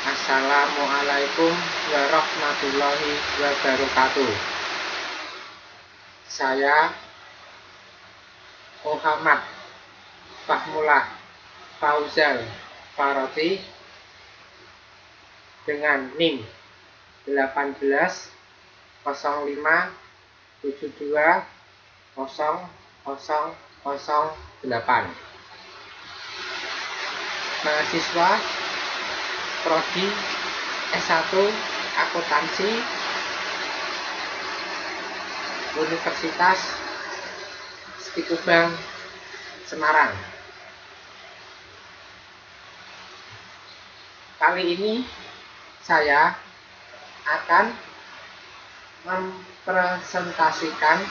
Assalamualaikum warahmatullahi wabarakatuh. Saya Muhammad Fahmullah Fauzal Faroti dengan NIM 18.72.0008. Mahasiswa Prodi S1 Akuntansi Universitas Stikubang Semarang. Kali ini saya akan mempresentasikan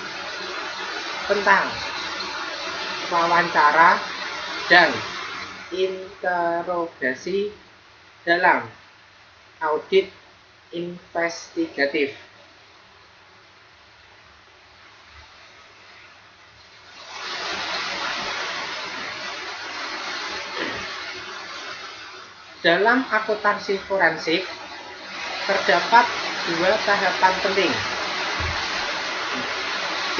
tentang wawancara dan interogasi dalam audit investigatif. Dalam akuntansi forensik terdapat dua tahapan penting,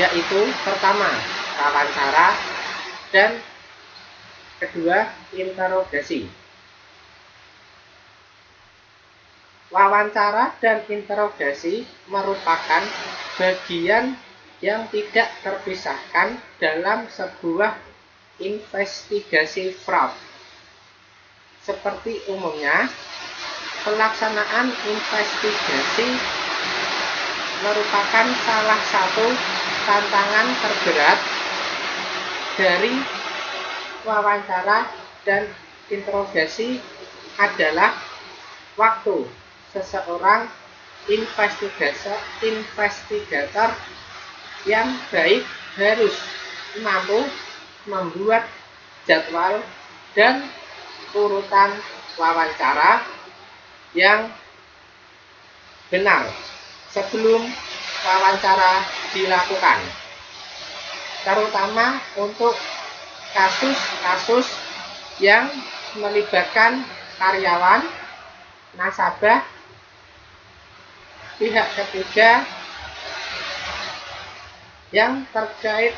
yaitu pertama wawancara dan kedua interogasi. Wawancara dan interogasi merupakan bagian yang tidak terpisahkan dalam sebuah investigasi fraud. Seperti umumnya, pelaksanaan investigasi merupakan salah satu tantangan terberat dari wawancara dan interogasi adalah waktu seseorang investigator yang baik harus mampu membuat jadwal dan urutan wawancara yang benar sebelum wawancara dilakukan, terutama untuk kasus-kasus yang melibatkan karyawan, nasabah, pihak ketiga yang terkait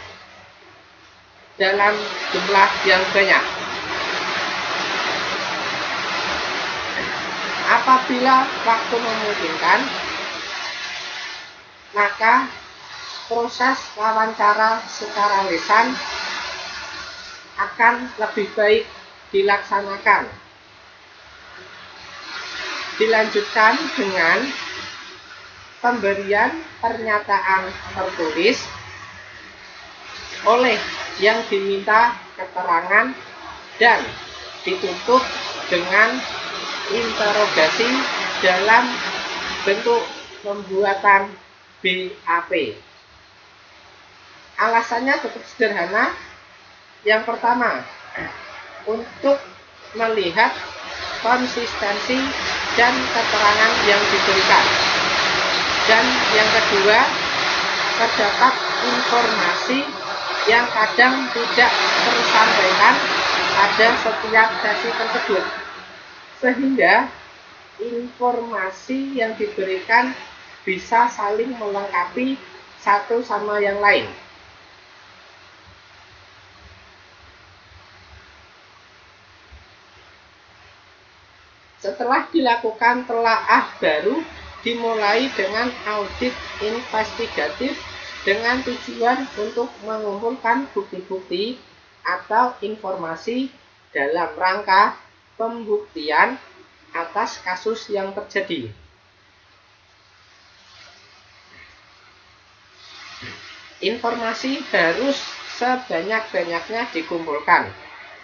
dalam jumlah yang banyak. Apabila waktu memungkinkan, maka proses wawancara secara lisan akan lebih baik dilaksanakan. Dilanjutkan dengan pemberian pernyataan tertulis oleh yang diminta keterangan dan ditutup dengan interogasi dalam bentuk pembuatan BAP. Alasannya cukup sederhana. Yang pertama, untuk melihat konsistensi dan keterangan yang diberikan. Dan yang kedua, terdapat informasi yang kadang tidak tersampaikan pada setiap sesi tersebut, sehingga informasi yang diberikan bisa saling melengkapi satu sama yang lain. Setelah dilakukan telaah baru dimulai dengan audit investigatif dengan tujuan untuk mengumpulkan bukti-bukti atau informasi dalam rangka pembuktian atas kasus yang terjadi. Informasi harus sebanyak-banyaknya dikumpulkan,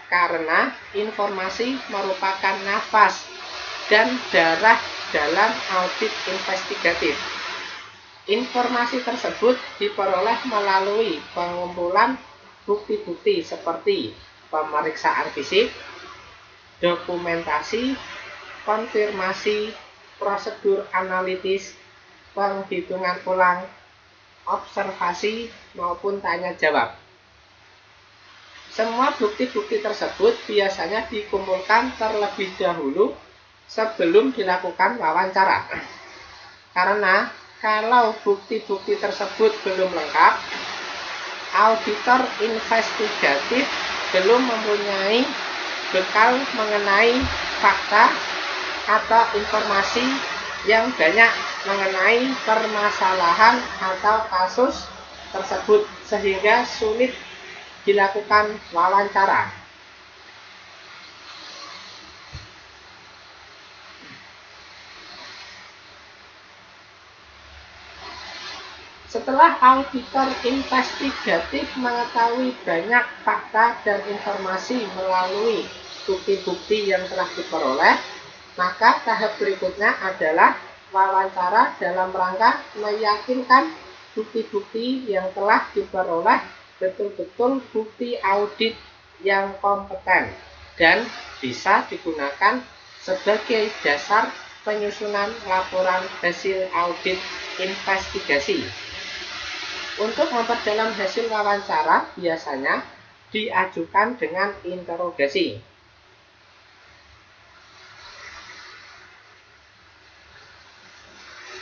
karena informasi merupakan nafas dan darah dalam audit investigatif. Informasi tersebut diperoleh melalui pengumpulan bukti-bukti seperti pemeriksaan fisik, dokumentasi, konfirmasi, prosedur analitis, penghitungan ulang, observasi, maupun tanya jawab. Semua bukti-bukti tersebut biasanya dikumpulkan terlebih dahulu sebelum dilakukan wawancara. Karena kalau bukti-bukti tersebut belum lengkap, auditor investigatif belum mempunyai bekal mengenai fakta atau informasi yang banyak mengenai permasalahan atau kasus tersebut sehingga sulit dilakukan wawancara. Setelah auditor investigatif mengetahui banyak fakta dan informasi melalui bukti-bukti yang telah diperoleh, maka tahap berikutnya adalah wawancara dalam rangka meyakinkan bukti-bukti yang telah diperoleh betul-betul bukti audit yang kompeten dan bisa digunakan sebagai dasar penyusunan laporan hasil audit investigasi. Untuk memperdalam hasil wawancara biasanya diajukan dengan interogasi.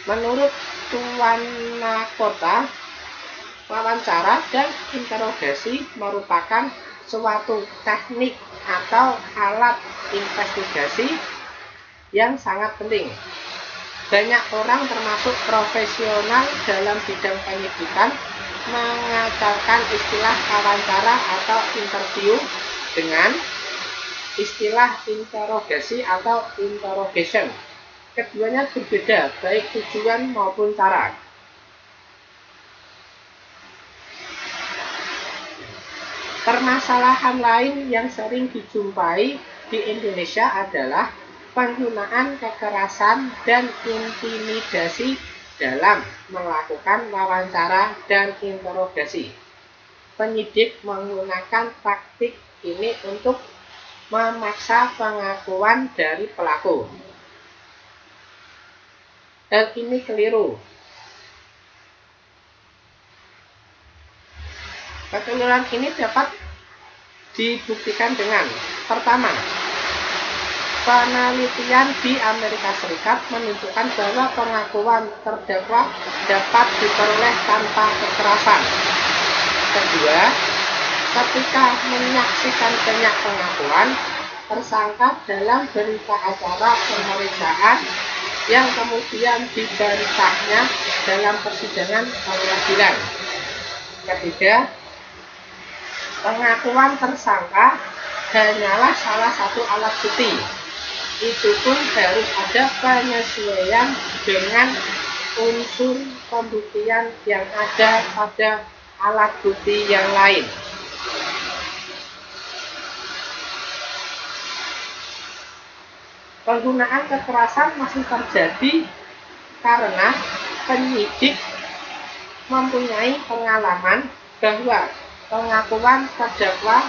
Menurut Tuan Nakota, wawancara dan interogasi merupakan suatu teknik atau alat investigasi yang sangat penting. Banyak orang termasuk profesional dalam bidang penyidikan mengacaukan istilah wawancara atau interview dengan istilah interogasi atau interrogation. Keduanya berbeda baik tujuan maupun cara. Permasalahan lain yang sering dijumpai di Indonesia adalah penggunaan kekerasan dan intimidasi dalam melakukan wawancara dan interogasi. Penyidik menggunakan taktik ini untuk memaksa pengakuan dari pelaku. Hal ini keliru. Kekeliruan ini dapat dibuktikan dengan pertama, penelitian di Amerika Serikat menunjukkan bahwa pengakuan terdakwa dapat diperoleh tanpa kekerasan. Kedua, ketika menyaksikan banyak pengakuan tersangka dalam berita acara pemeriksaan yang kemudian dibantahnya dalam persidangan pengadilan. Ketiga, pengakuan tersangka hanyalah salah satu alat bukti. Itu pun harus ada penyesuaian dengan unsur pembuktian yang ada pada alat bukti yang lain. Penggunaan kekerasan masih terjadi karena penyidik mempunyai pengalaman bahwa pengakuan terdakwa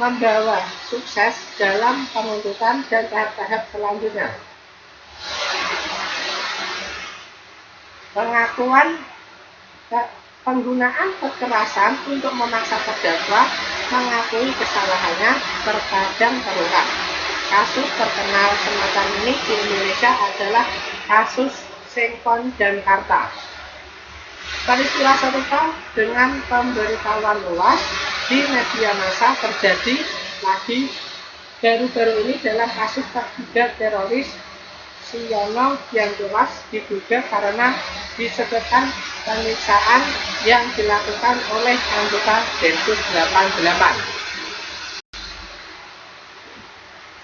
membawa sukses dalam penuntutan dan tahap-tahap selanjutnya. Penggunaan kekerasan untuk memaksa terdakwa mengakui kesalahannya terkadang terungkap. Kasus terkenal semacam ini di Indonesia adalah kasus Sengkon dan Karta. Peristiwa serupa dengan pemberitahuan luas di media massa terjadi lagi baru-baru ini dalam kasus terduga teroris Siono yang tewas diduga karena disebutkan penyiksaan yang dilakukan oleh anggota Densus 88.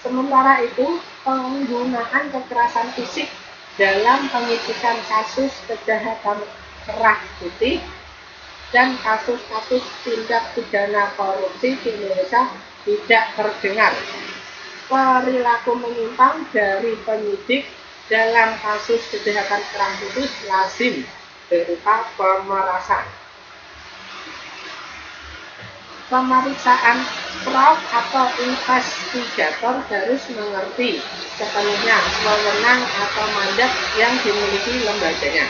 Sementara itu, penggunaan kekerasan fisik dalam penyidikan kasus kejahatan kerah putih dan kasus-kasus tindak pidana korupsi di Indonesia tidak terdengar. Perilaku menyimpang dari penyidik dalam kasus kejahatan kerah putih lazim berupa pemerasan. Pemeriksaan prof atau investigator harus mengerti sepenuhnya wewenang atau mandat yang dimiliki lembaganya.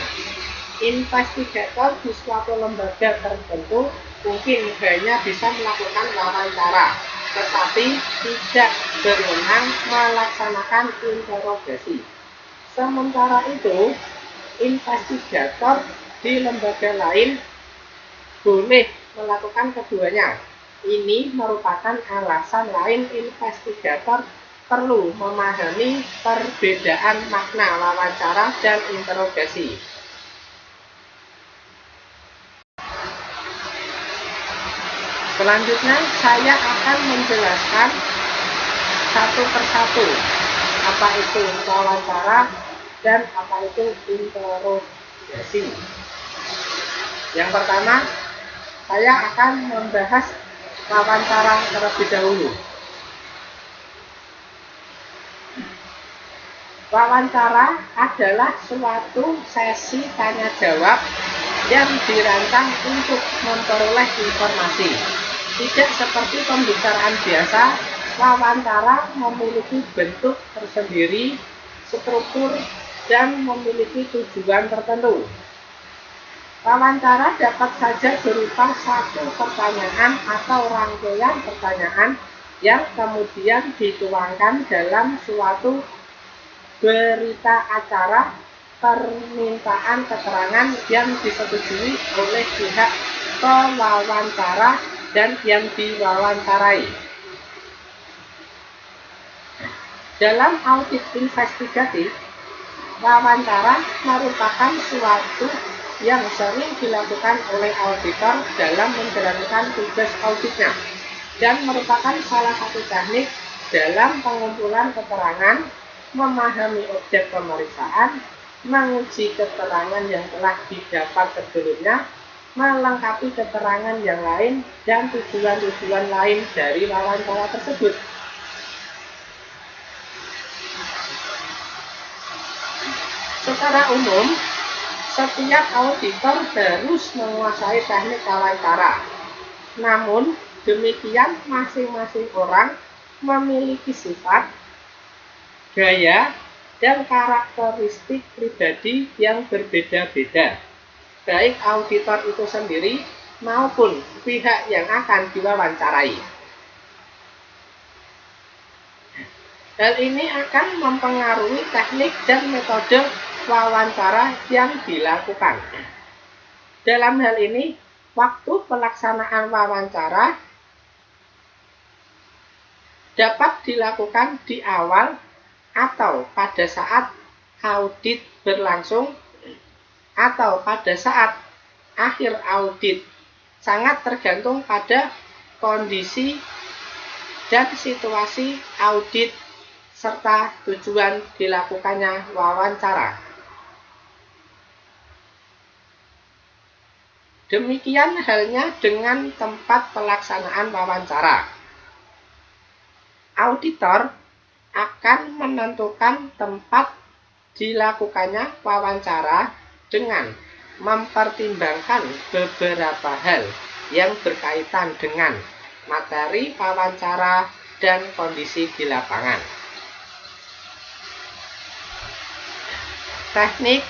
Investigator di suatu lembaga tertentu mungkin hanya bisa melakukan wawancara, tetapi tidak berwenang melaksanakan interogasi. Sementara itu, investigator di lembaga lain boleh melakukan keduanya. Ini merupakan alasan lain investigator perlu memahami perbedaan makna wawancara dan interogasi. Selanjutnya, saya akan menjelaskan satu persatu apa itu wawancara dan apa itu interogasi. Yang pertama, saya akan membahas wawancara terlebih dahulu. Wawancara adalah suatu sesi tanya jawab yang dirancang untuk memperoleh informasi. Tidak seperti pembicaraan biasa, wawancara memiliki bentuk tersendiri, struktur, dan memiliki tujuan tertentu. Wawancara dapat saja berupa satu pertanyaan atau rangkaian pertanyaan yang kemudian dituangkan dalam suatu berita acara, permintaan keterangan yang disetujui oleh pihak pewawancara dan yang diwawancarai. Dalam audit investigatif, wawancara merupakan suatu yang sering dilakukan oleh auditor dalam menjalankan tugas auditnya dan merupakan salah satu teknik dalam pengumpulan keterangan, memahami objek pemeriksaan, menguji keterangan yang telah didapat sebelumnya, melengkapi keterangan yang lain, dan tujuan-tujuan lain dari wawancara tersebut. Secara umum, setiap auditor harus menguasai teknik wawancara. Namun, demikian masing-masing orang memiliki sifat, gaya, dan karakteristik pribadi yang berbeda-beda, baik auditor itu sendiri maupun pihak yang akan diwawancarai. Hal ini akan mempengaruhi teknik dan metode wawancara yang dilakukan. Dalam hal ini, waktu pelaksanaan wawancara dapat dilakukan di awal atau pada saat audit berlangsung atau pada saat akhir audit, sangat tergantung pada kondisi dan situasi audit serta tujuan dilakukannya wawancara. Demikian halnya dengan tempat pelaksanaan wawancara. Auditor akan menentukan tempat dilakukannya wawancara dengan mempertimbangkan beberapa hal yang berkaitan dengan materi wawancara dan kondisi di lapangan. Teknik,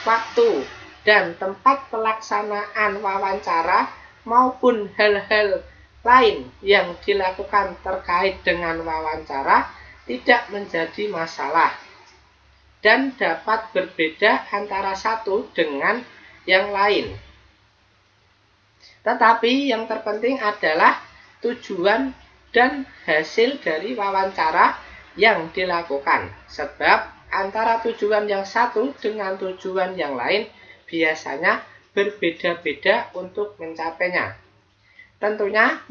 waktu, dan tempat pelaksanaan wawancara maupun hal-hal lain yang dilakukan terkait dengan wawancara tidak menjadi masalah dan dapat berbeda antara satu dengan yang lain. Tetapi yang terpenting adalah tujuan dan hasil dari wawancara yang dilakukan, sebab antara tujuan yang satu dengan tujuan yang lain biasanya berbeda-beda untuk mencapainya. Tentunya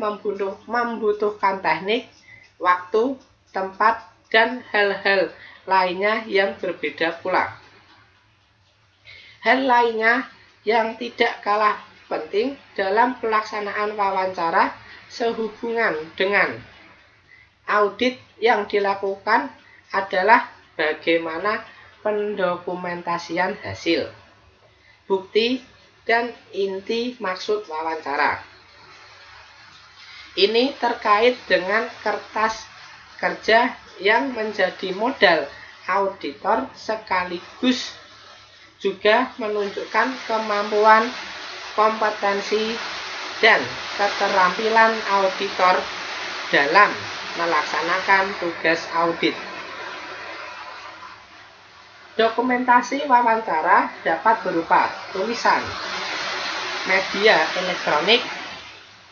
membutuhkan teknik, waktu, tempat, dan hal-hal lainnya yang berbeda pula. Hal lainnya yang tidak kalah penting dalam pelaksanaan wawancara sehubungan dengan audit yang dilakukan adalah bagaimana pendokumentasian hasil, bukti, dan inti maksud wawancara. Ini terkait dengan kertas kerja yang menjadi modal auditor sekaligus juga menunjukkan kemampuan, kompetensi, dan keterampilan auditor dalam melaksanakan tugas audit. Dokumentasi wawancara dapat berupa tulisan, media elektronik,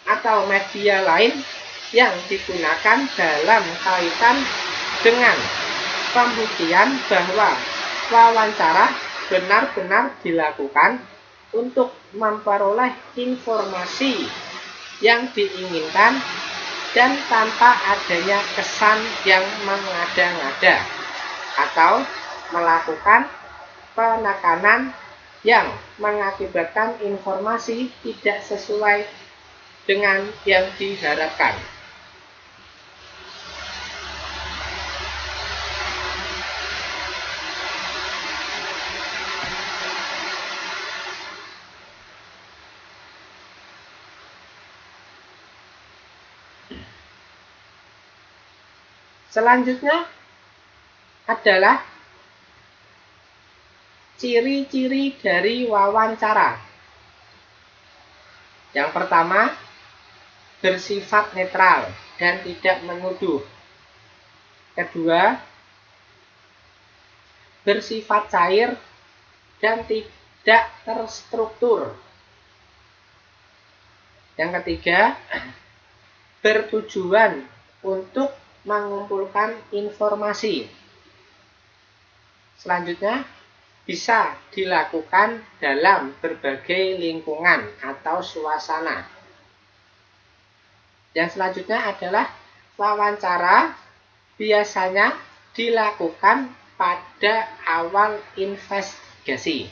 atau media lain yang digunakan dalam kaitan dengan pembuktian bahwa wawancara benar-benar dilakukan untuk memperoleh informasi yang diinginkan dan tanpa adanya kesan yang mengada-ngada atau melakukan penekanan yang mengakibatkan informasi tidak sesuai dengan yang diharapkan. Selanjutnya adalah ciri-ciri dari wawancara. Yang pertama, bersifat netral dan tidak menuduh. Kedua, bersifat cair dan tidak terstruktur. Yang ketiga, bertujuan untuk mengumpulkan informasi. Selanjutnya, bisa dilakukan dalam berbagai lingkungan atau suasana. Yang selanjutnya adalah wawancara biasanya dilakukan pada awal investigasi.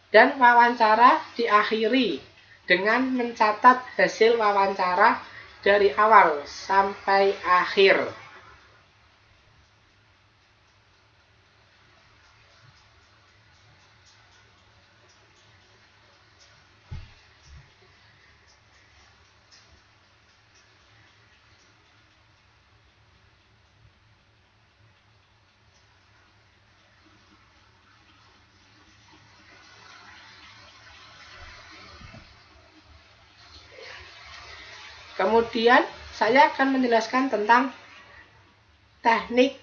Dan wawancara diakhiri dengan mencatat hasil wawancara dari awal sampai akhir. Kemudian saya akan menjelaskan tentang teknik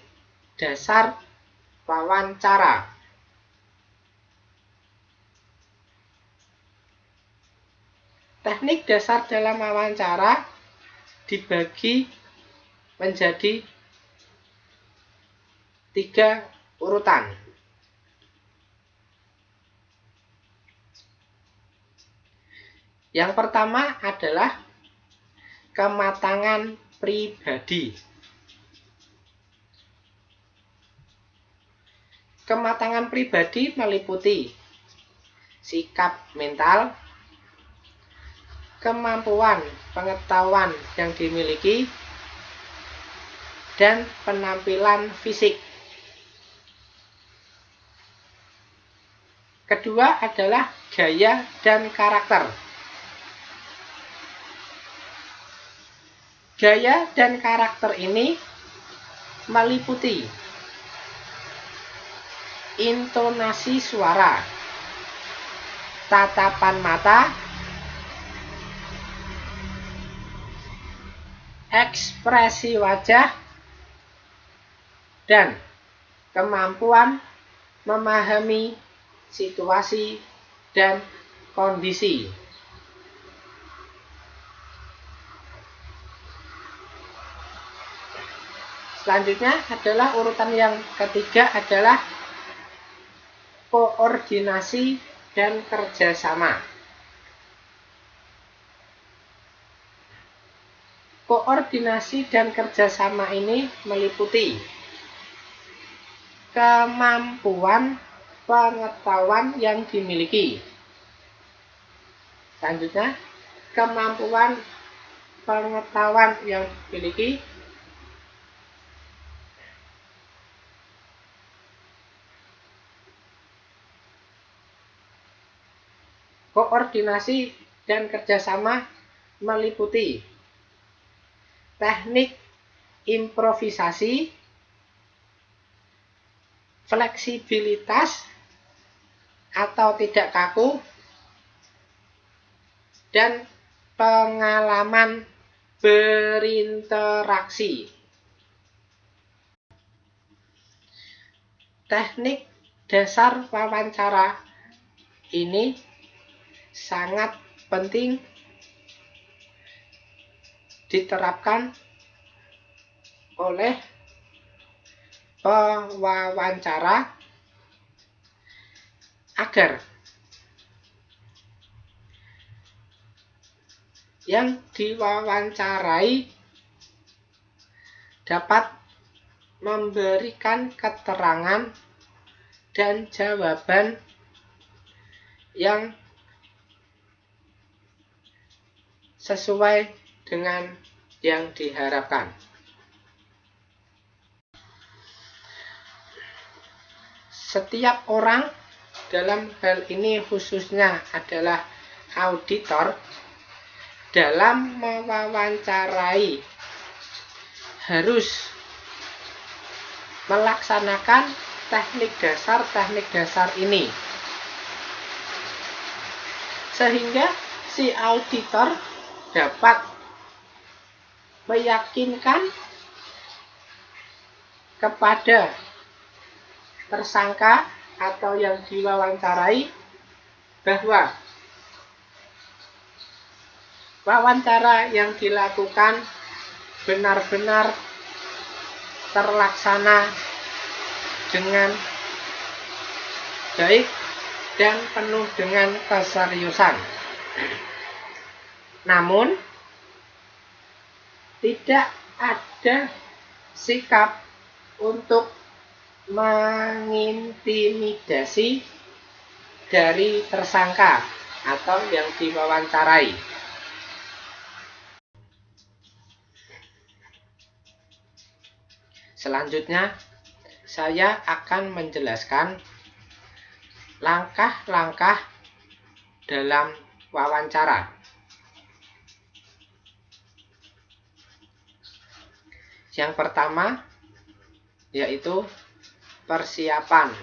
dasar wawancara. Teknik dasar dalam wawancara dibagi menjadi 3 urutan. Yang pertama adalah kematangan pribadi. Kematangan pribadi meliputi sikap mental, kemampuan pengetahuan yang dimiliki, dan penampilan fisik. Kedua adalah gaya dan karakter. Gaya dan karakter ini meliputi intonasi suara, tatapan mata, ekspresi wajah, dan kemampuan memahami situasi dan kondisi. Selanjutnya adalah urutan yang ketiga adalah koordinasi dan kerjasama. Koordinasi dan kerjasama ini meliputi kemampuan pengetahuan yang dimiliki. Selanjutnya, kemampuan pengetahuan yang dimiliki, koordinasi dan kerjasama meliputi teknik improvisasi, fleksibilitas atau tidak kaku, dan pengalaman berinteraksi. Teknik dasar wawancara ini sangat penting diterapkan oleh pewawancara agar yang diwawancarai dapat memberikan keterangan dan jawaban yang sesuai dengan yang diharapkan. Setiap orang, dalam hal ini khususnya adalah auditor, dalam mewawancarai harus melaksanakan teknik dasar ini, sehingga si auditor dapat meyakinkan kepada tersangka atau yang diwawancarai bahwa wawancara yang dilakukan benar-benar terlaksana dengan baik dan penuh dengan keseriusan. Namun, tidak ada sikap untuk mengintimidasi dari tersangka atau yang diwawancarai. Selanjutnya, saya akan menjelaskan langkah-langkah dalam wawancara. Yang pertama yaitu persiapan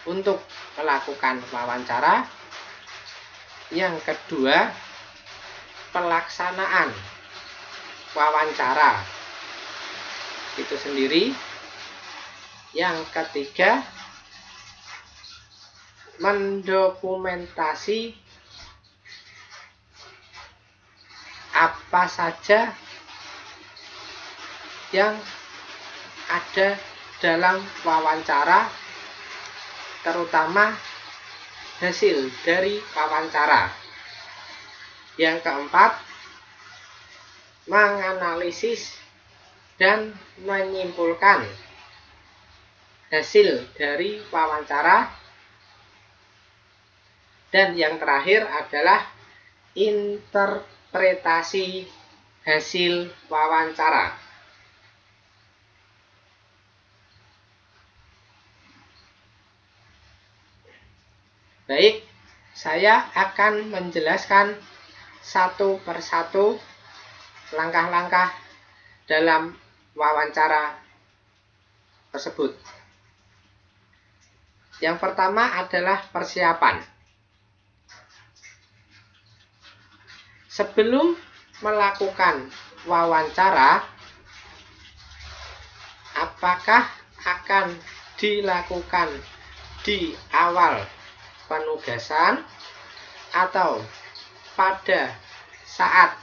untuk melakukan wawancara. Yang kedua, pelaksanaan wawancara itu sendiri. Yang ketiga, mendokumentasi apa saja yang ada dalam wawancara, terutama hasil dari wawancara. Yang keempat, menganalisis dan menyimpulkan hasil dari wawancara. Dan yang terakhir adalah interpretasi hasil wawancara. Baik, saya akan menjelaskan satu persatu langkah-langkah dalam wawancara tersebut. Yang pertama adalah persiapan. Sebelum melakukan wawancara, apakah akan dilakukan di awal penugasan atau pada saat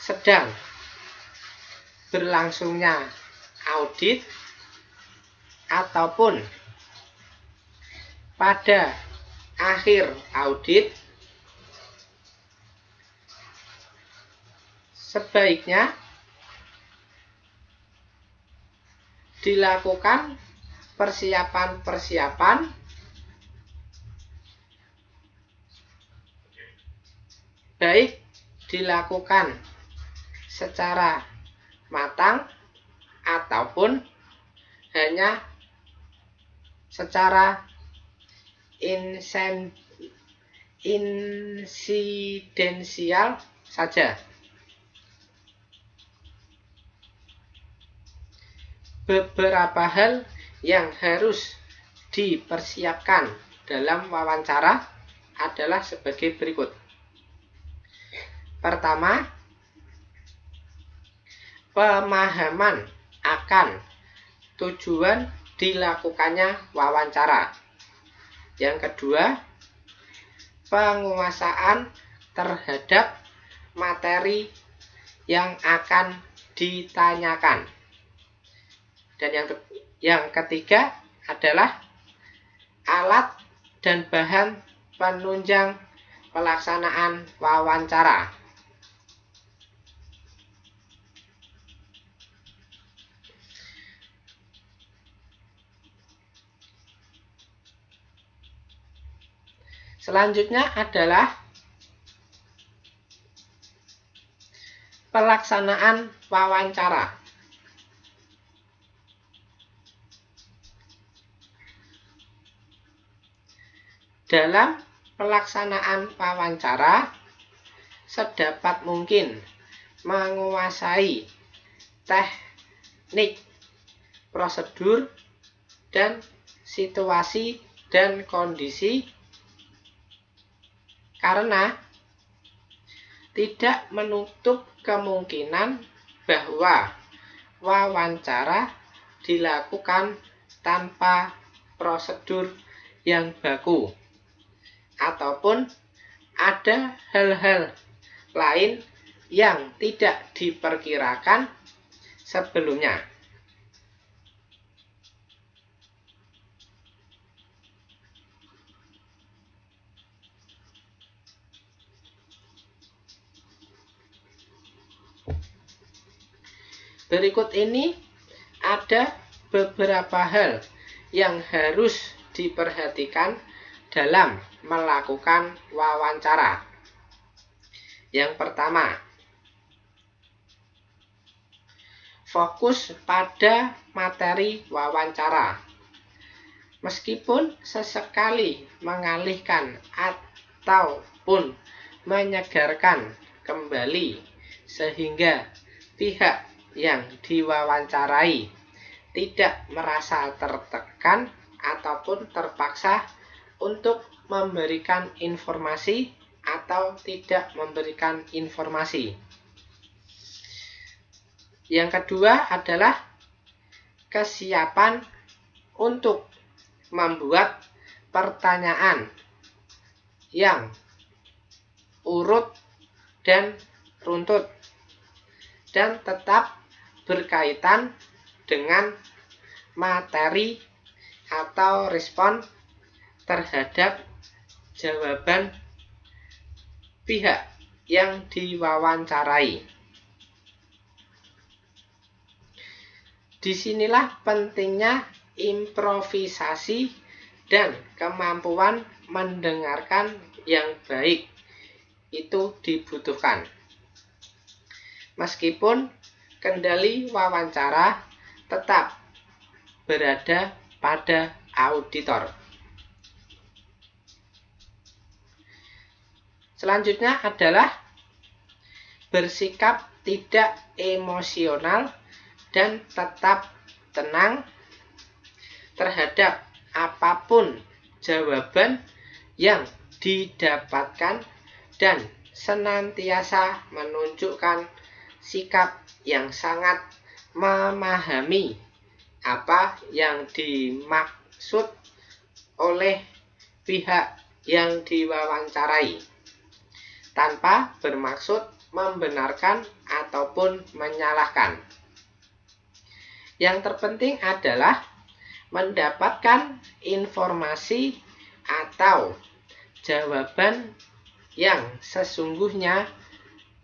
sedang berlangsungnya audit, ataupun pada akhir audit? Sebaiknya dilakukan persiapan-persiapan baik dilakukan secara matang ataupun hanya secara insidensial saja. Beberapa hal yang harus dipersiapkan dalam wawancara adalah sebagai berikut. Pertama, pemahaman akan tujuan dilakukannya wawancara. Yang kedua, penguasaan terhadap materi yang akan ditanyakan. Dan yang ketiga adalah alat dan bahan penunjang pelaksanaan wawancara. Selanjutnya adalah pelaksanaan wawancara. Dalam pelaksanaan wawancara, sedapat mungkin menguasai teknik, prosedur, dan situasi dan kondisi, karena tidak menutup kemungkinan bahwa wawancara dilakukan tanpa prosedur yang baku, ataupun ada hal-hal lain yang tidak diperkirakan sebelumnya. Berikut ini ada beberapa hal yang harus diperhatikan dalam melakukan wawancara. Yang pertama, fokus pada materi wawancara. Meskipun sesekali mengalihkan ataupun menyegarkan kembali sehingga pihak yang diwawancarai tidak merasa tertekan ataupun terpaksa untuk memberikan informasi atau tidak memberikan informasi. Yang kedua adalah kesiapan untuk membuat pertanyaan yang urut dan runtut dan tetap berkaitan dengan materi atau respon terhadap jawaban pihak yang diwawancarai. Disinilah pentingnya improvisasi dan kemampuan mendengarkan yang baik itu dibutuhkan. Meskipun kendali wawancara tetap berada pada auditor. Selanjutnya adalah bersikap tidak emosional dan tetap tenang terhadap apapun jawaban yang didapatkan dan senantiasa menunjukkan sikap yang sangat memahami apa yang dimaksud oleh pihak yang diwawancarai, tanpa bermaksud membenarkan ataupun menyalahkan. Yang terpenting adalah mendapatkan informasi atau jawaban yang sesungguhnya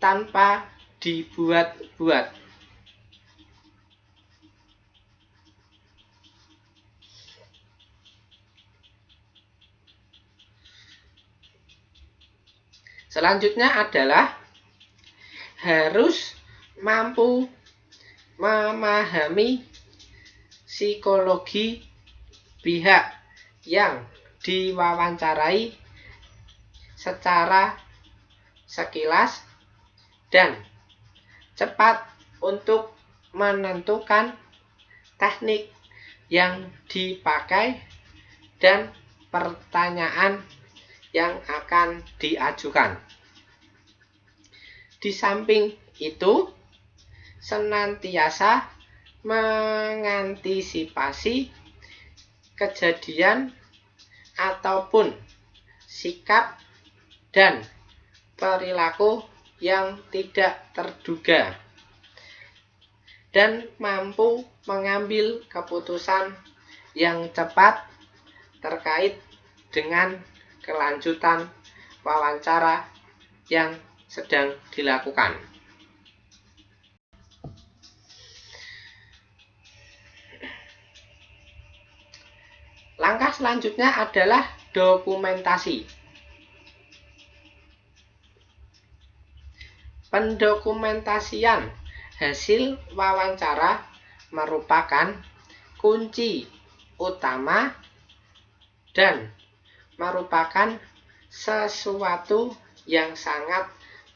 tanpa dibuat-buat. Selanjutnya adalah harus mampu memahami psikologi pihak yang diwawancarai secara sekilas dan cepat untuk menentukan teknik yang dipakai dan pertanyaan yang akan diajukan. Di samping itu, senantiasa mengantisipasi kejadian ataupun sikap dan perilaku yang tidak terduga dan mampu mengambil keputusan yang cepat terkait dengan kelanjutan wawancara yang sedang dilakukan. Langkah selanjutnya adalah dokumentasi. Pendokumentasian hasil wawancara merupakan kunci utama dan merupakan sesuatu yang sangat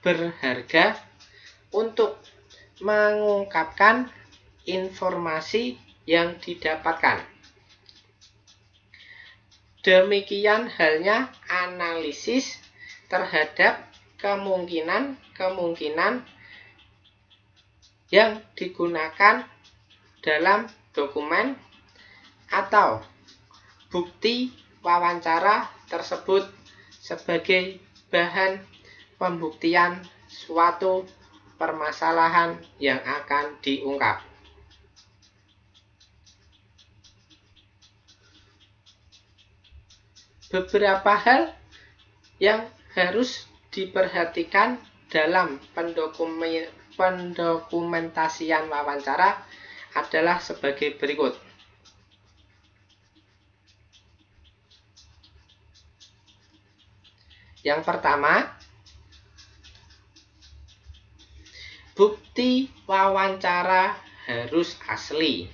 berharga untuk mengungkapkan informasi yang didapatkan. Demikian halnya analisis terhadap kemungkinan-kemungkinan yang digunakan dalam dokumen atau bukti wawancara tersebut sebagai bahan pembuktian suatu permasalahan yang akan diungkap. Beberapa hal yang harus diperhatikan dalam pendokumentasian wawancara adalah sebagai berikut. Yang pertama, bukti wawancara harus asli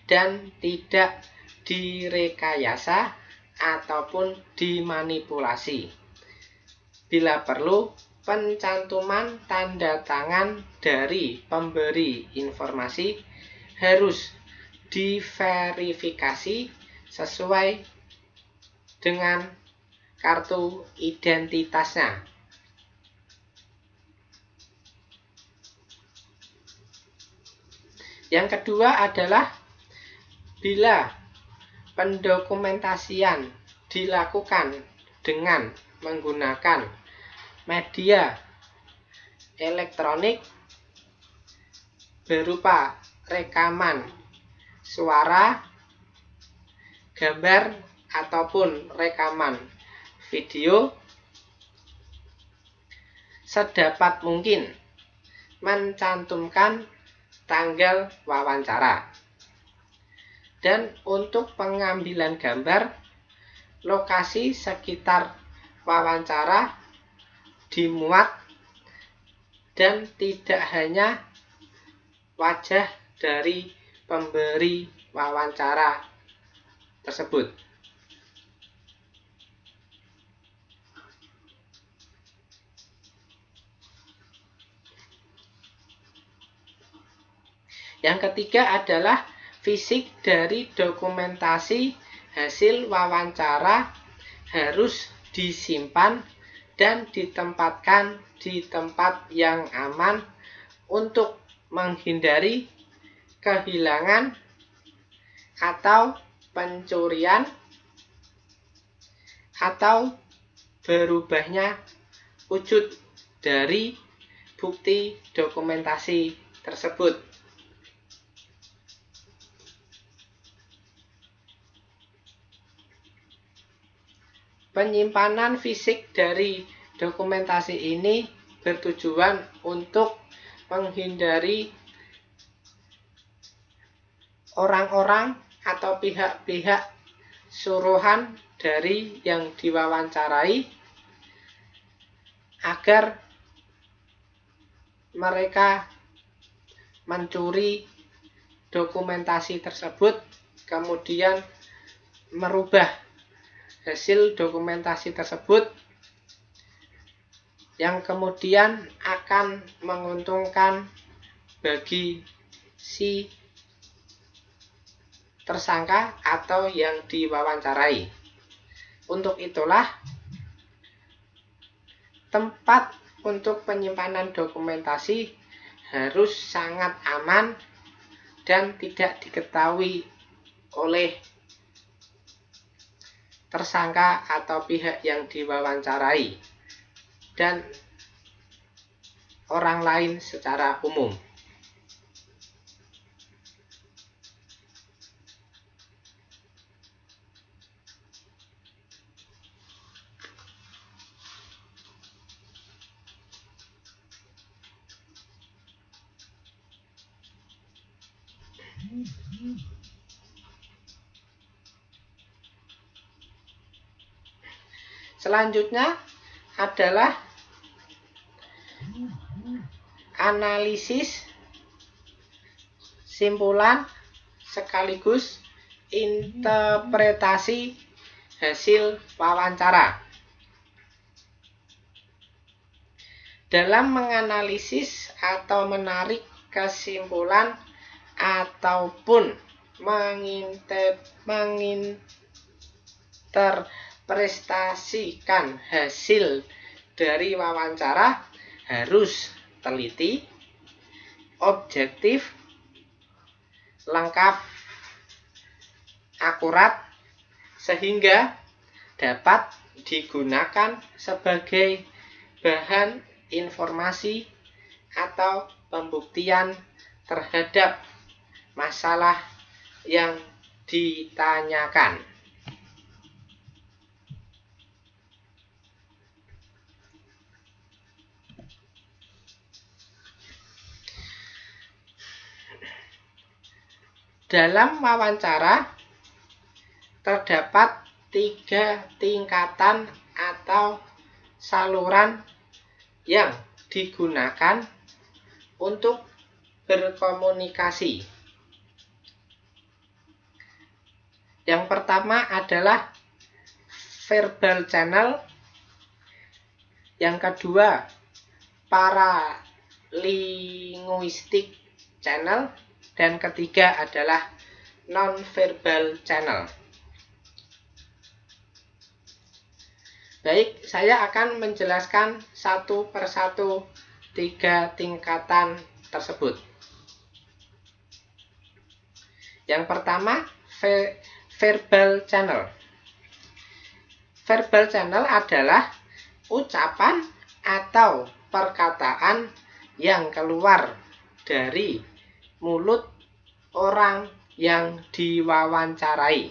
dan tidak direkayasa ataupun dimanipulasi. Bila perlu, pencantuman tanda tangan dari pemberi informasi harus diverifikasi sesuai dengan kartu identitasnya. Yang kedua adalah bila pendokumentasian dilakukan dengan menggunakan media elektronik berupa rekaman suara, gambar, ataupun rekaman video, sedapat mungkin mencantumkan tanggal wawancara. Dan untuk pengambilan gambar, lokasi sekitar wawancara dimuat dan tidak hanya wajah dari pemberi wawancara tersebut. Yang ketiga adalah fisik dari dokumentasi hasil wawancara harus disimpan dan ditempatkan di tempat yang aman untuk menghindari kehilangan atau pencurian atau berubahnya wujud dari bukti dokumentasi tersebut. Penyimpanan fisik dari dokumentasi ini bertujuan untuk menghindari orang-orang atau pihak-pihak suruhan dari yang diwawancarai agar mereka mencuri dokumentasi tersebut, kemudian merubah hasil dokumentasi tersebut yang kemudian akan menguntungkan bagi si tersangka atau yang diwawancarai. Untuk itulah tempat untuk penyimpanan dokumentasi harus sangat aman dan tidak diketahui oleh tersangka atau pihak yang diwawancarai dan orang lain secara umum. Selanjutnya adalah analisis simpulan sekaligus interpretasi hasil wawancara. Dalam menganalisis atau menarik kesimpulan ataupun menginterpretasikan hasil dari wawancara harus teliti, objektif, lengkap, akurat, sehingga dapat digunakan sebagai bahan informasi atau pembuktian terhadap masalah yang ditanyakan. Dalam wawancara terdapat 3 tingkatan atau saluran yang digunakan untuk berkomunikasi. Yang pertama adalah verbal channel, yang kedua paralinguistic channel, dan ketiga adalah non-verbal channel. Baik, saya akan menjelaskan satu persatu 3 tingkatan tersebut. Yang pertama, verbal channel. Verbal channel adalah ucapan atau perkataan yang keluar dari mulut orang yang diwawancarai.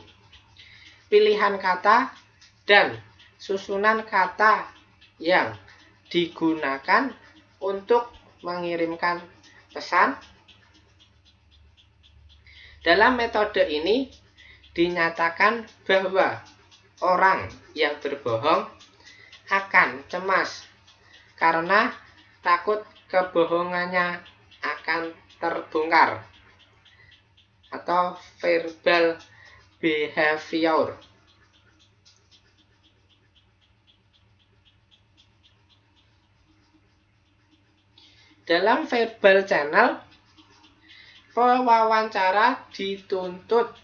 Pilihan kata dan susunan kata yang digunakan untuk mengirimkan pesan. Dalam metode ini dinyatakan bahwa orang yang berbohong akan cemas karena takut kebohongannya akan terbongkar, atau verbal behavior. Dalam verbal channel, pewawancara dituntut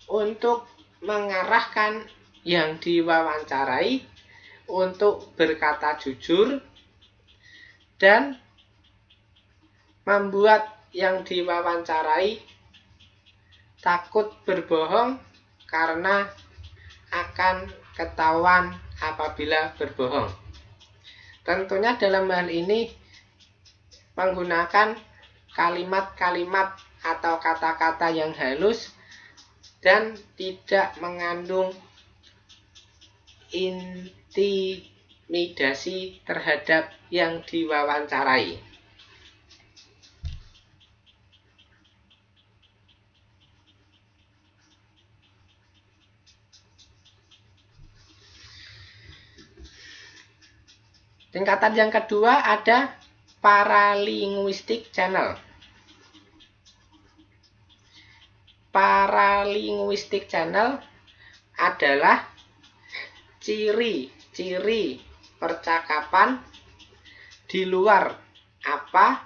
untuk mengarahkan yang diwawancarai untuk berkata jujur dan membuat yang diwawancarai takut berbohong karena akan ketahuan apabila berbohong. Tentunya dalam hal ini menggunakan kalimat-kalimat atau kata-kata yang halus dan tidak mengandung intimidasi terhadap yang diwawancarai. Tingkatan yang kedua ada paralinguistic channel. Paralinguistic channel adalah ciri-ciri percakapan di luar apa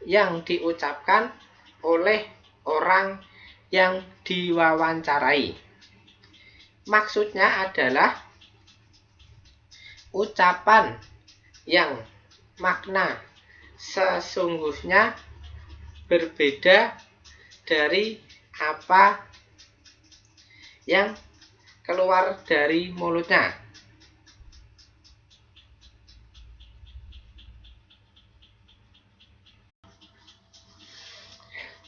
yang diucapkan oleh orang yang diwawancarai. Maksudnya adalah ucapan yang makna sesungguhnya berbeda dari apa yang keluar dari mulutnya.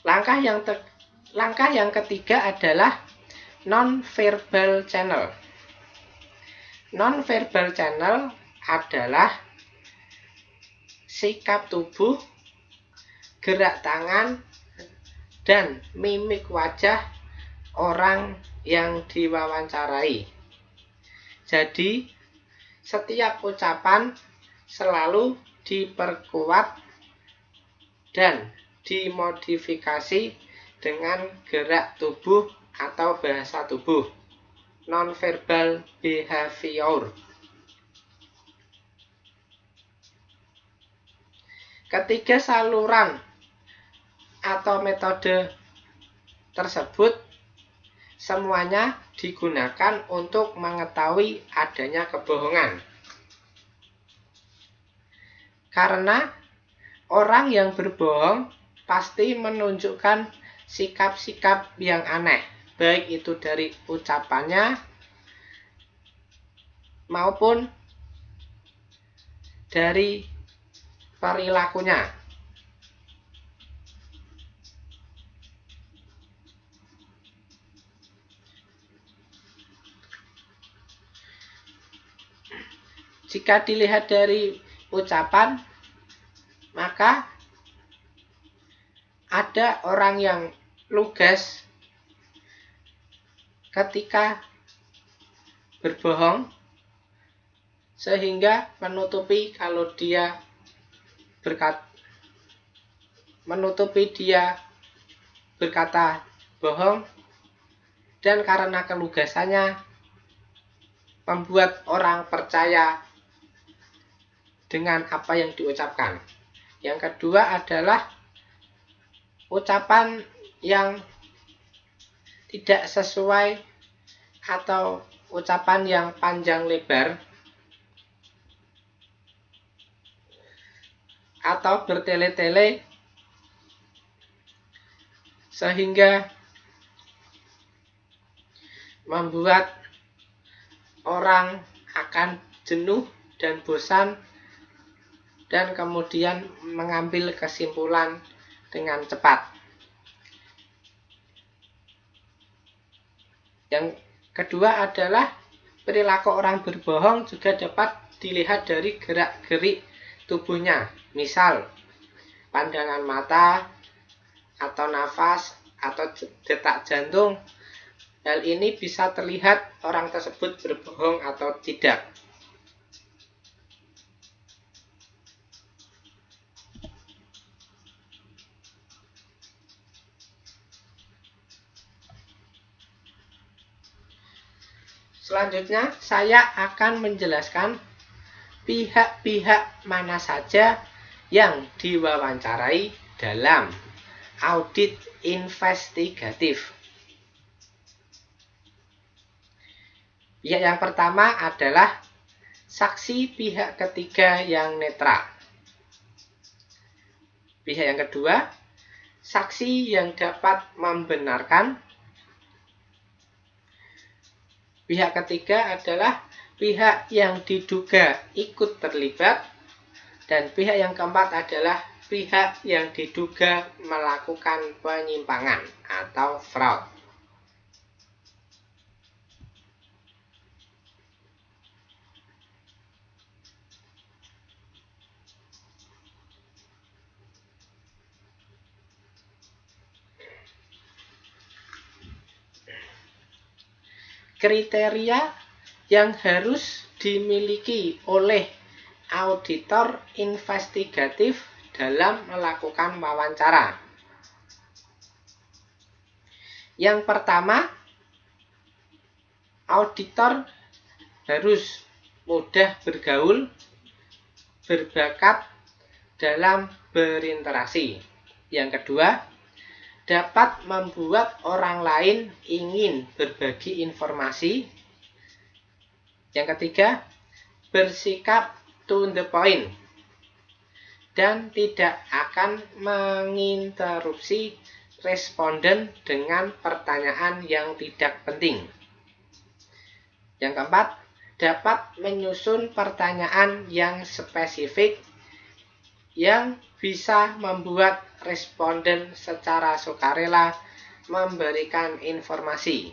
Langkah yang ketiga adalah non-verbal channel. Non-verbal channel adalah sikap tubuh, gerak tangan, dan mimik wajah orang yang diwawancarai. Jadi, setiap ucapan selalu diperkuat dan dimodifikasi dengan gerak tubuh atau bahasa tubuh, non-verbal behavior. Ketiga saluran atau metode tersebut semuanya digunakan untuk mengetahui adanya kebohongan. Karena orang yang berbohong pasti menunjukkan sikap-sikap yang aneh, baik itu dari ucapannya maupun dari perilakunya. Jika dilihat dari ucapan, maka ada orang yang lugas ketika berbohong, sehingga menutupi dia berkata bohong, dan karena kelugasannya membuat orang percaya dengan apa yang diucapkan. Yang kedua adalah ucapan yang tidak sesuai atau ucapan yang panjang lebar atau bertele-tele sehingga membuat orang akan jenuh dan bosan dan kemudian mengambil kesimpulan dengan cepat. Yang kedua adalah perilaku orang berbohong juga dapat dilihat dari gerak-gerik tubuhnya. Misal, pandangan mata, atau nafas, atau detak jantung. Hal ini bisa terlihat orang tersebut berbohong atau tidak. Selanjutnya, saya akan menjelaskan pihak-pihak mana saja yang diwawancarai dalam audit investigatif. Pihak yang pertama adalah saksi pihak ketiga yang netral. Pihak yang kedua, saksi yang dapat membenarkan. Pihak ketiga adalah pihak yang diduga ikut terlibat. Dan pihak yang keempat adalah pihak yang diduga melakukan penyimpangan atau fraud. Kriteria yang harus dimiliki oleh auditor investigatif dalam melakukan wawancara. Yang pertama, auditor harus mudah bergaul, berbakat dalam berinteraksi. Yang kedua, dapat membuat orang lain ingin berbagi informasi. Yang ketiga, bersikap to the point. dan tidak akan menginterupsi responden dengan pertanyaan yang tidak penting. Yang keempat, dapat menyusun pertanyaan yang spesifik yang bisa membuat responden secara sukarela memberikan informasi.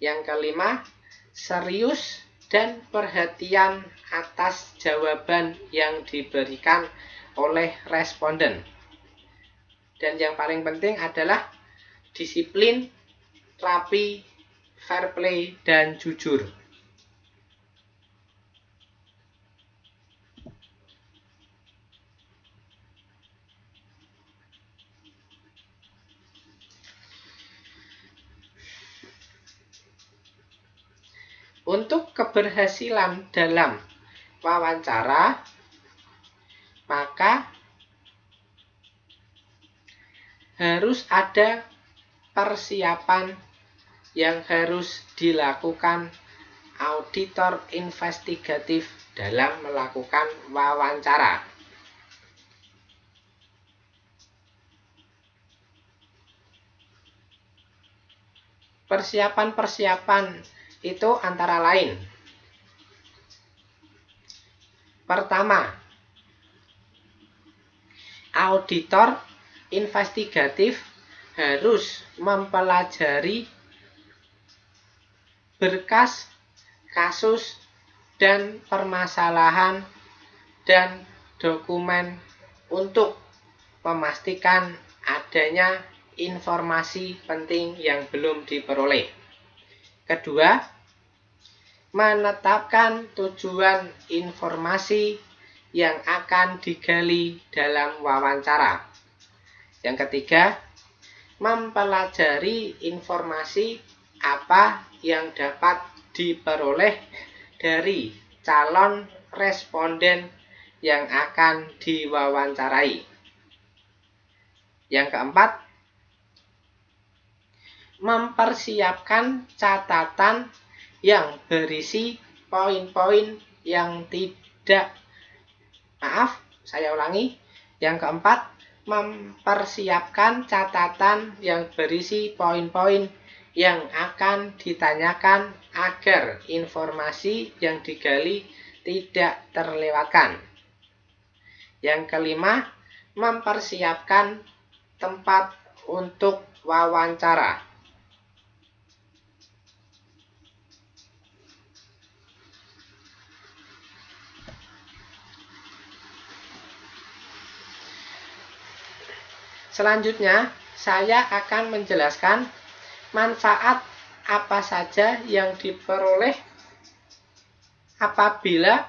Yang kelima, serius dan perhatian atas jawaban yang diberikan oleh responden. Dan yang paling penting adalah disiplin, rapi, fair play, dan jujur. Untuk keberhasilan dalam wawancara, maka harus ada persiapan yang harus dilakukan auditor investigatif dalam melakukan wawancara. Persiapan-persiapan itu antara lain: pertama, auditor investigatif harus mempelajari berkas, kasus, dan permasalahan dan dokumen untuk memastikan adanya informasi penting yang belum diperoleh. Kedua, menetapkan tujuan informasi yang akan digali dalam wawancara. Yang ketiga, mempelajari informasi apa yang dapat diperoleh dari calon responden yang akan diwawancarai. Yang keempat, mempersiapkan catatan yang berisi poin-poin yang tidak Yang keempat, mempersiapkan catatan yang berisi poin-poin yang akan ditanyakan agar informasi yang digali tidak terlewatkan. Yang kelima, mempersiapkan tempat untuk wawancara. Selanjutnya, saya akan menjelaskan manfaat apa saja yang diperoleh apabila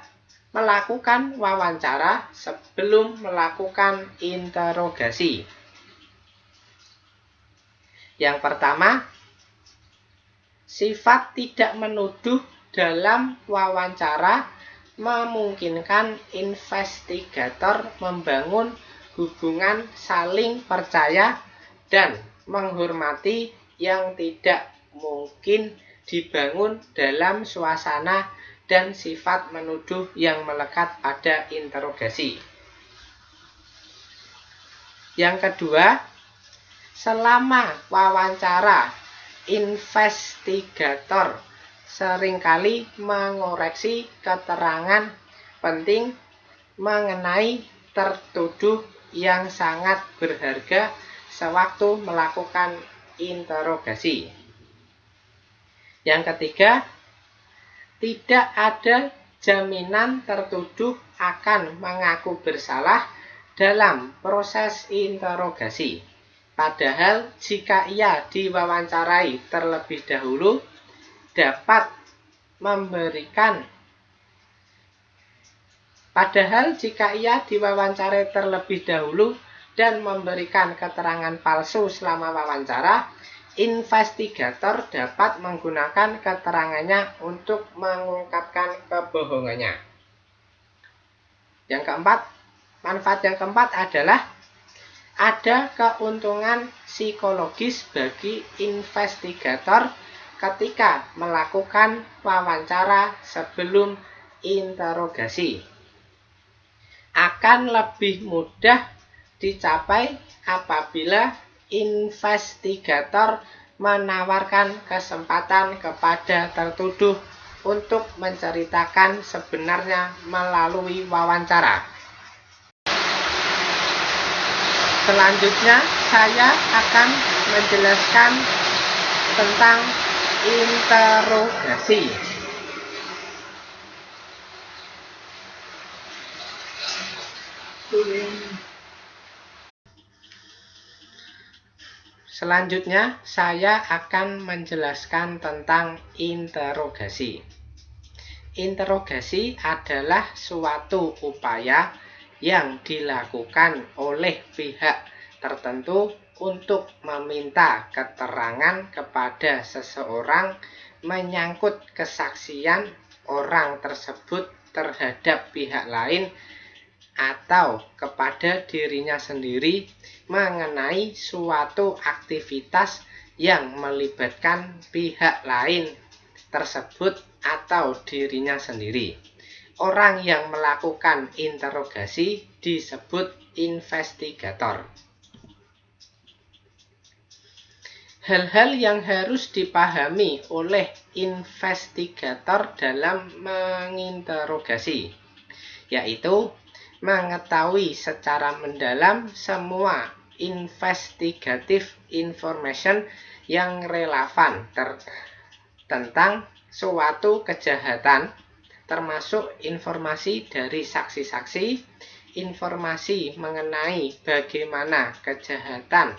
melakukan wawancara sebelum melakukan interogasi. Yang pertama, sifat tidak menuduh dalam wawancara memungkinkan investigator membangun hubungan saling percaya dan menghormati yang tidak mungkin dibangun dalam suasana dan sifat menuduh yang melekat pada interogasi. Yang kedua, selama wawancara, investigator seringkali mengoreksi keterangan penting mengenai tertuduh yang sangat berharga sewaktu melakukan interogasi. Yang ketiga, tidak ada jaminan tertuduh akan mengaku bersalah dalam proses interogasi. Padahal jika ia diwawancarai terlebih dahulu, dapat memberikan dan memberikan keterangan palsu selama wawancara, investigator dapat menggunakan keterangannya untuk mengungkapkan kebohongannya. Yang keempat, manfaat yang keempat adalah ada keuntungan psikologis bagi investigator ketika melakukan wawancara sebelum interogasi. akan lebih mudah dicapai apabila investigator menawarkan kesempatan kepada tertuduh untuk menceritakan sebenarnya melalui wawancara. Selanjutnya, saya akan menjelaskan tentang interogasi. Selanjutnya, saya akan menjelaskan tentang interogasi. Interogasi adalah suatu upaya yang dilakukan oleh pihak tertentu untuk meminta keterangan kepada seseorang menyangkut kesaksian orang tersebut terhadap pihak lain atau kepada dirinya sendiri mengenai suatu aktivitas yang melibatkan pihak lain tersebut atau dirinya sendiri. Orang yang melakukan interogasi disebut investigator. Hal-hal yang harus dipahami oleh investigator dalam menginterogasi, yaitu mengetahui secara mendalam semua investigative information yang relevan tentang suatu kejahatan, termasuk informasi dari saksi-saksi, informasi mengenai bagaimana kejahatan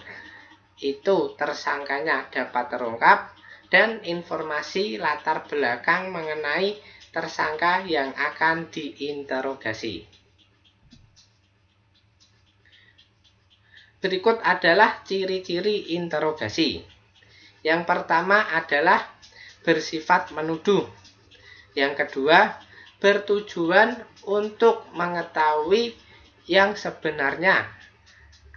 itu tersangkanya dapat terungkap, dan informasi latar belakang mengenai tersangka yang akan diinterogasi. Berikut adalah ciri-ciri interogasi. Yang pertama adalah bersifat menuduh. Yang kedua, bertujuan untuk mengetahui yang sebenarnya,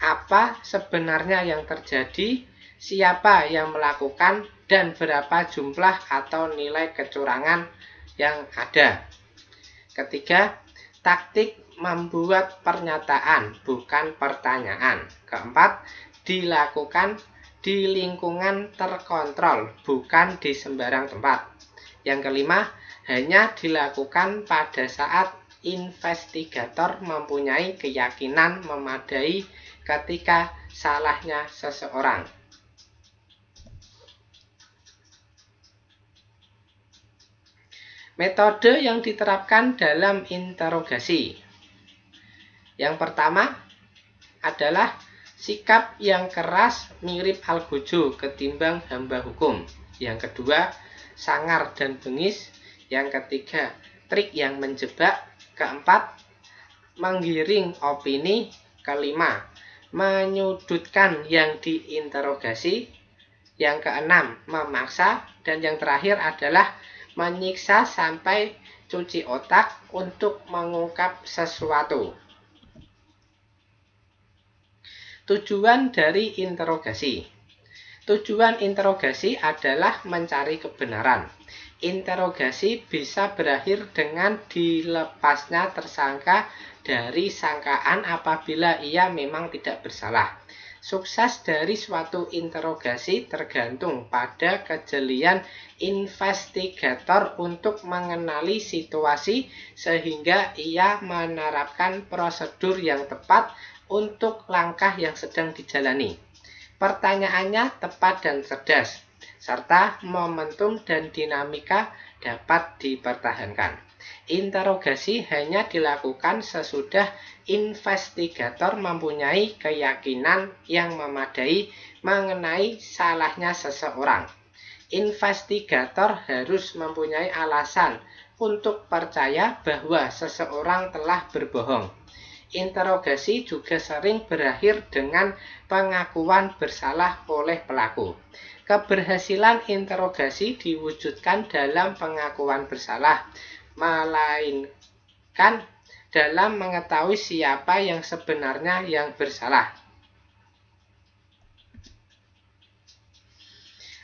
apa sebenarnya yang terjadi, siapa yang melakukan, dan berapa jumlah atau nilai kecurangan yang ada. Ketiga, taktik membuat pernyataan, bukan pertanyaan. Keempat, dilakukan di lingkungan terkontrol, bukan di sembarang tempat. Yang kelima, hanya dilakukan pada saat investigator mempunyai keyakinan memadai ketika salahnya seseorang. Metode yang diterapkan dalam interogasi. Yang pertama adalah sikap yang keras mirip algojo ketimbang hamba hukum. Yang kedua, sangar dan bengis. Yang ketiga, trik yang menjebak. Keempat, menggiring opini. Kelima, menyudutkan yang diinterogasi. Yang keenam, memaksa. Dan yang terakhir adalah menyiksa sampai cuci otak untuk mengungkap sesuatu. Tujuan dari interogasi. Tujuan interogasi adalah mencari kebenaran. Interogasi bisa berakhir dengan dilepasnya tersangka dari sangkaan apabila ia memang tidak bersalah. Sukses dari suatu interogasi tergantung pada kejelian investigator untuk mengenali situasi sehingga ia menerapkan prosedur yang tepat untuk langkah yang sedang dijalani. Pertanyaannya tepat dan cerdas, serta momentum dan dinamika dapat dipertahankan. Interogasi hanya dilakukan sesudah investigator mempunyai keyakinan yang memadai mengenai salahnya seseorang. Investigator harus mempunyai alasan untuk percaya bahwa seseorang telah berbohong. Interogasi juga sering berakhir dengan pengakuan bersalah oleh pelaku. Keberhasilan interogasi diwujudkan dalam pengakuan bersalah, melainkan dalam mengetahui siapa yang sebenarnya yang bersalah.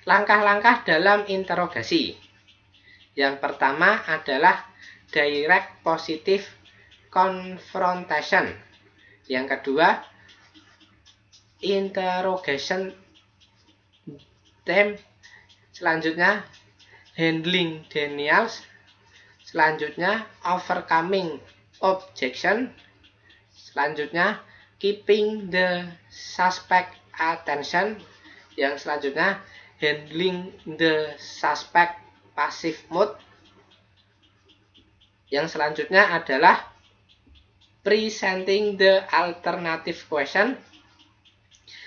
Langkah-langkah dalam interogasi. Yang pertama adalah direct positive confrontation. Yang kedua, interrogation theme. Selanjutnya, handling denials. Selanjutnya, overcoming objection. Selanjutnya, keeping the suspect attention. Yang selanjutnya, handling the suspect passive mood. Yang selanjutnya adalah presenting the alternative question.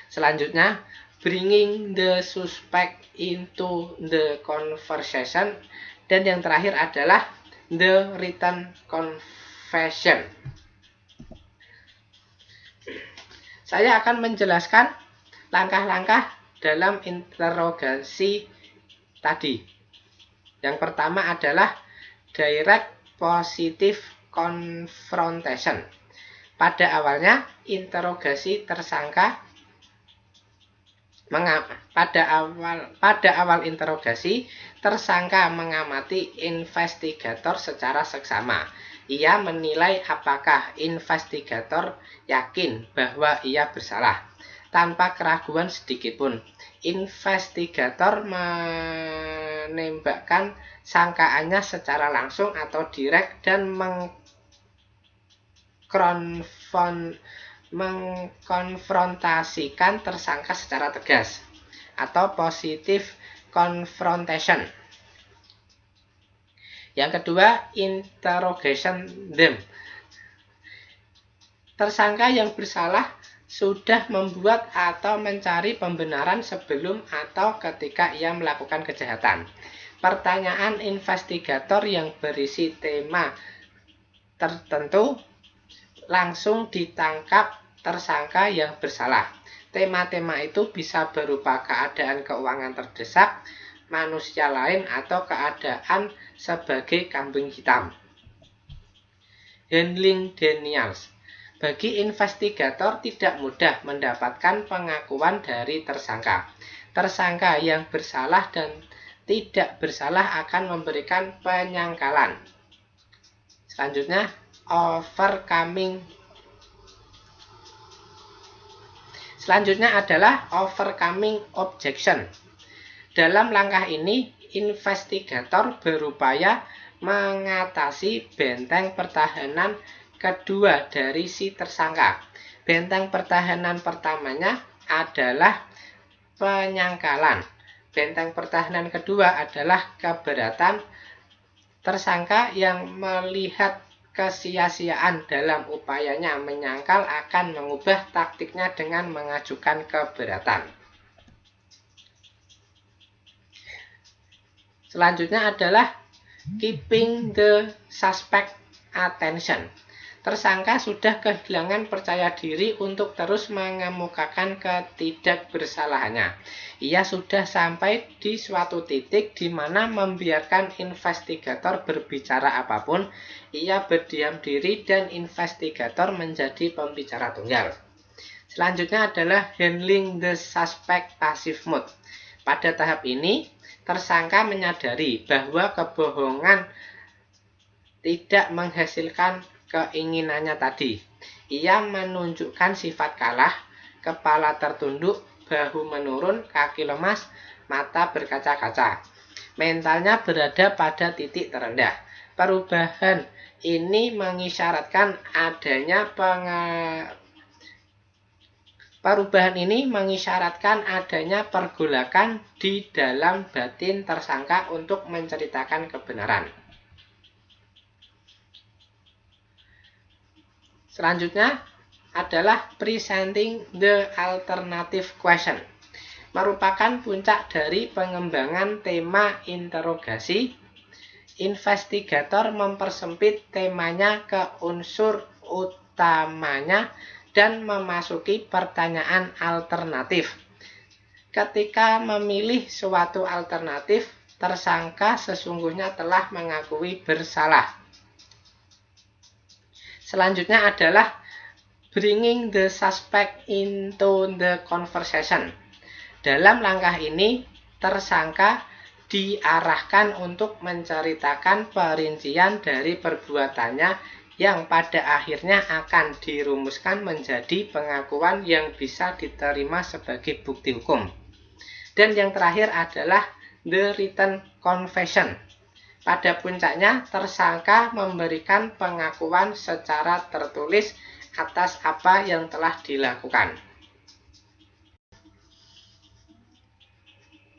Selanjutnya, bringing the suspect into the conversation. Dan yang terakhir adalah the written confession. Saya akan menjelaskan langkah-langkah dalam interogasi tadi. Yang pertama adalah direct positive confrontation. Pada awalnya, interogasi tersangka pada awal interogasi, tersangka mengamati investigator secara seksama. Ia menilai apakah investigator yakin bahwa ia bersalah. Tanpa keraguan sedikitpun, investigator menembakkan sangkaannya secara langsung atau direct dan mengkonfrontasikan tersangka secara tegas atau positive confrontation. Yang kedua, interrogation them. Tersangka yang bersalah sudah membuat atau mencari pembenaran sebelum atau ketika ia melakukan kejahatan. Pertanyaan investigator yang berisi tema tertentu langsung ditangkap tersangka yang bersalah. Tema-tema itu bisa berupa keadaan keuangan terdesak, manusia lain, atau keadaan sebagai kambing hitam. Handling denials. Bagi investigator tidak mudah mendapatkan pengakuan dari tersangka. Tersangka yang bersalah dan tidak bersalah akan memberikan penyangkalan. Selanjutnya, Selanjutnya adalah overcoming objection. Dalam langkah ini, investigator berupaya mengatasi benteng pertahanan kedua dari si tersangka. Benteng pertahanan pertamanya adalah penyangkalan. Benteng pertahanan kedua adalah keberatan. Tersangka yang melihat kesia-siaan dalam upayanya menyangkal akan mengubah taktiknya dengan mengajukan keberatan. Selanjutnya adalah keeping the suspect attention. Tersangka sudah kehilangan percaya diri untuk terus mengemukakan ketidakbersalahannya. Ia sudah sampai di suatu titik di mana membiarkan investigator berbicara apapun, ia berdiam diri dan investigator menjadi pembicara tunggal. Selanjutnya adalah handling the suspect passive mood. Pada tahap ini, tersangka menyadari bahwa kebohongan tidak menghasilkan keinginannya tadi. Ia menunjukkan sifat kalah, kepala tertunduk, bahu menurun, kaki lemas, mata berkaca-kaca. Mentalnya berada pada titik terendah. Perubahan ini mengisyaratkan adanya pergolakan di dalam batin tersangka untuk menceritakan kebenaran. Selanjutnya adalah presenting the alternative question. Merupakan puncak dari pengembangan tema interogasi. Investigator mempersempit temanya ke unsur utamanya dan memasuki pertanyaan alternatif. Ketika memilih suatu alternatif, tersangka sesungguhnya telah mengakui bersalah. Selanjutnya adalah bringing the suspect into the conversation. Dalam langkah ini, tersangka diarahkan untuk menceritakan perincian dari perbuatannya yang pada akhirnya akan dirumuskan menjadi pengakuan yang bisa diterima sebagai bukti hukum. Dan yang terakhir adalah the written confession. Pada puncaknya, tersangka memberikan pengakuan secara tertulis atas apa yang telah dilakukan.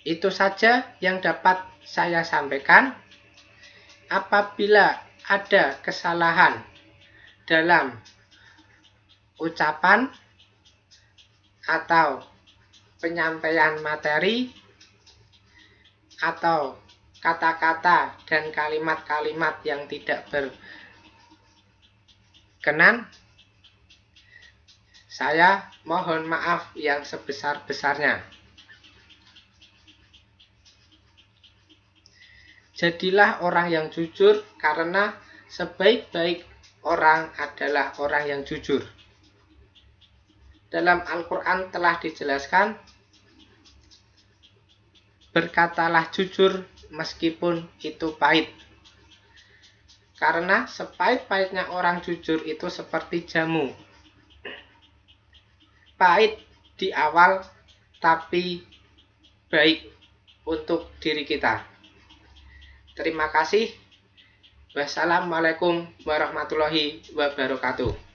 Itu saja yang dapat saya sampaikan. Apabila ada kesalahan dalam ucapan atau penyampaian materi atau kata-kata dan kalimat-kalimat yang tidak berkenan, saya mohon maaf yang sebesar-besarnya. Jadilah orang yang jujur, karena sebaik-baik orang adalah orang yang jujur. Dalam Al-Quran telah dijelaskan, berkatalah jujur meskipun itu pahit. Karena sepahit-pahitnya orang jujur itu seperti jamu. Pahit di awal, tapi baik untuk diri kita. Terima kasih. Wassalamualaikum warahmatullahi wabarakatuh.